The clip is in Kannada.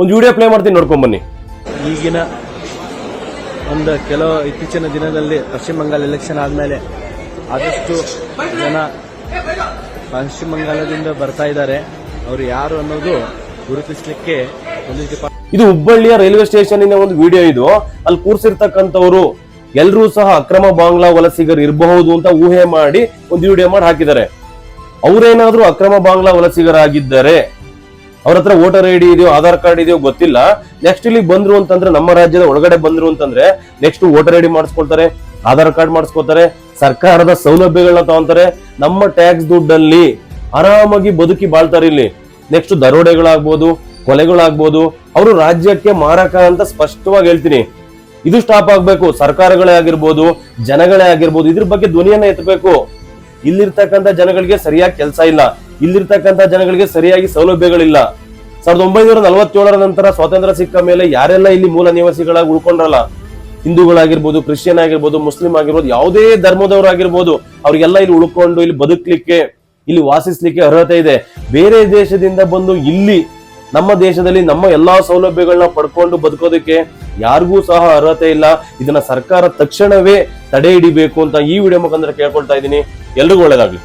ಒಂದು ವಿಡಿಯೋ ಪ್ಲೇ ಮಾಡ್ತೀನಿ, ನೋಡ್ಕೊಂಡ್ ಬನ್ನಿ. ಈಗಿನ ಇತ್ತೀಚಿನ ದಿನದಲ್ಲಿ ಪಶ್ಚಿಮ ಬಂಗಾಳ ಎಲೆಕ್ಷನ್ ಆದ್ಮೇಲೆ ಆದಷ್ಟು ಜನ ಪಶ್ಚಿಮ ಬಂಗಾಳದಿಂದ ಬರ್ತಾ ಇದ್ದಾರೆ. ಅವರು ಯಾರು ಅನ್ನೋದು ಗುರುತಿಸಲಿಕ್ಕೆ ಇದು ಹುಬ್ಬಳ್ಳಿಯ ರೈಲ್ವೆ ಸ್ಟೇಷನ್ ಒಂದು ವಿಡಿಯೋ. ಇದು ಅಲ್ಲಿ ಕೂರ್ಸಿರ್ತಕ್ಕಂಥವ್ರು ಎಲ್ರೂ ಸಹ ಅಕ್ರಮ ಬಾಂಗ್ಲಾ ವಲಸಿಗರು ಇರಬಹುದು ಅಂತ ಊಹೆ ಮಾಡಿ ಒಂದು ವಿಡಿಯೋ ಮಾಡಿ ಹಾಕಿದ್ದಾರೆ. ಅವ್ರೇನಾದ್ರೂ ಅಕ್ರಮ ಬಾಂಗ್ಲಾ ವಲಸಿಗರಾಗಿದ್ದಾರೆ, ಅವ್ರ ಹತ್ರ ವೋಟರ್ ಐಡಿ ಇದೆಯೋ ಆಧಾರ್ ಕಾರ್ಡ್ ಇದೆಯೋ ಗೊತ್ತಿಲ್ಲ, ನೆಕ್ಸ್ಟ್ ಇಲ್ಲಿ ಬಂದ್ರು ಅಂತಂದ್ರೆ, ನಮ್ಮ ರಾಜ್ಯದ ಒಳಗಡೆ ಬಂದ್ರು ಅಂತಂದ್ರೆ ನೆಕ್ಸ್ಟ್ ವೋಟರ್ ಐಡಿ ಮಾಡಿಸ್ಕೊಳ್ತಾರೆ, ಆಧಾರ್ ಕಾರ್ಡ್ ಮಾಡಿಸ್ಕೊತಾರೆ, ಸರ್ಕಾರದ ಸೌಲಭ್ಯಗಳನ್ನ ತಗೊಂತಾರೆ, ನಮ್ಮ ಟ್ಯಾಕ್ಸ್ ದುಡ್ಡಲ್ಲಿ ಆರಾಮಾಗಿ ಬದುಕಿ ಬಾಳ್ತಾರೆ. ಇಲ್ಲಿ ನೆಕ್ಸ್ಟ್ ದರೋಡೆಗಳಾಗ್ಬೋದು, ಕೊಲೆಗಳಾಗ್ಬೋದು, ಅವರು ರಾಜ್ಯಕ್ಕೆ ಮಾರಕ ಅಂತ ಸ್ಪಷ್ಟವಾಗಿ ಹೇಳ್ತೀನಿ. ಇದು ಸ್ಟಾಪ್ ಆಗ್ಬೇಕು. ಸರ್ಕಾರಗಳೇ ಆಗಿರ್ಬೋದು, ಜನಗಳೇ ಆಗಿರ್ಬೋದು, ಇದ್ರ ಬಗ್ಗೆ ಧ್ವನಿಯನ್ನ ಎತ್ತಬೇಕು. ಇಲ್ಲಿರ್ತಕ್ಕಂಥ ಜನಗಳಿಗೆ ಸರಿಯಾಗಿ ಕೆಲಸ ಇಲ್ಲ, ಇಲ್ಲಿರ್ತಕ್ಕಂಥ ಜನಗಳಿಗೆ ಸರಿಯಾಗಿ ಸೌಲಭ್ಯಗಳಿಲ್ಲ. 1947 ನಂತರ ಸ್ವಾತಂತ್ರ್ಯ ಸಿಕ್ಕ ಮೇಲೆ ಯಾರೆಲ್ಲ ಇಲ್ಲಿ ಮೂಲ ನಿವಾಸಿಗಳಾಗಿ ಉಳ್ಕೊಂಡ್ರಲ್ಲ, ಹಿಂದೂಗಳಾಗಿರ್ಬೋದು, ಕ್ರಿಶ್ಚಿಯನ್ ಆಗಿರ್ಬೋದು, ಮುಸ್ಲಿಂ ಆಗಿರ್ಬೋದು, ಯಾವುದೇ ಧರ್ಮದವರಾಗಿರ್ಬೋದು, ಅವ್ರಿಗೆಲ್ಲ ಇಲ್ಲಿ ಉಳ್ಕೊಂಡು ಇಲ್ಲಿ ಬದುಕಲಿಕ್ಕೆ, ಇಲ್ಲಿ ವಾಸಿಸ್ಲಿಕ್ಕೆ ಅರ್ಹತೆ ಇದೆ. ಬೇರೆ ದೇಶದಿಂದ ಬಂದು ಇಲ್ಲಿ ನಮ್ಮ ದೇಶದಲ್ಲಿ ನಮ್ಮ ಎಲ್ಲಾ ಸೌಲಭ್ಯಗಳನ್ನ ಪಡ್ಕೊಂಡು ಬದುಕೋದಕ್ಕೆ ಯಾರಿಗೂ ಸಹ ಅರ್ಹತೆ ಇಲ್ಲ. ಇದನ್ನ ಸರ್ಕಾರ ತಕ್ಷಣವೇ ತಡೆ ಹಿಡಿಬೇಕು ಅಂತ ಈ ವಿಡಿಯೋ ಮುಖಾಂತರ ಕೇಳ್ಕೊಳ್ತಾ ಇದ್ದೀನಿ. ಎಲ್ರಿಗೂ ಒಳ್ಳೇದಾಗ್ಲಿ.